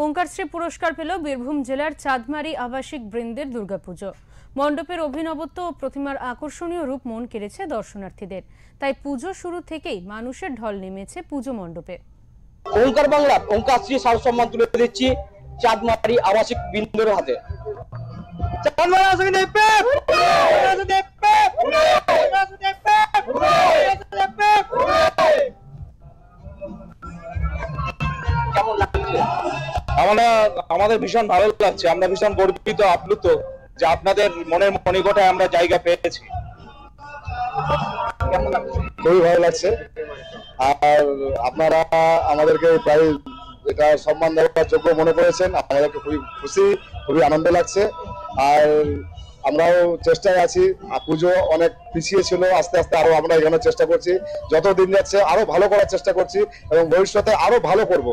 ওঙ্কারশ্রী পুরস্কার পেল বীরভূম জেলার চাঁদমারি আবাসিক বৃন্দের দুর্গাপুজো। মণ্ডপের অভিনবত্ব ও প্রতিমার আকর্ষণীয় রূপ মন কেড়েছে দর্শনার্থীদের। তাই পুজো শুরু থেকেই মানুষের ঢল নেমেছে পুজো মণ্ডপে। ওঙ্কার বাংলা ওঙ্কারশ্রী সাল সম্মান তুলে দিচ্ছি চাঁদমারি আবাসিক বৃন্দের হাতে। আমাদের ভীষণ ভালো লাগছে, আমরা ভীষণ গর্বিত আপ্লুত যে আপনাদের মনের মনিকটায় আমরা জায়গা পেয়েছি। খুবই ভালো লাগছে, আর আপনারা আমাদেরকে প্রায় এটা সম্মান দেওয়ার যোগ্য মনে করেছেন, আমাদেরকে খুবই খুশি, খুবই আনন্দ লাগছে। আর আমরাও চেষ্টায় আছি, পুজো অনেক পিছিয়ে ছিল, আস্তে আস্তে আরো আমরা এখানে চেষ্টা করছি, যত দিন যাচ্ছে আরো ভালো করার চেষ্টা করছি এবং ভবিষ্যতে আরো ভালো করব।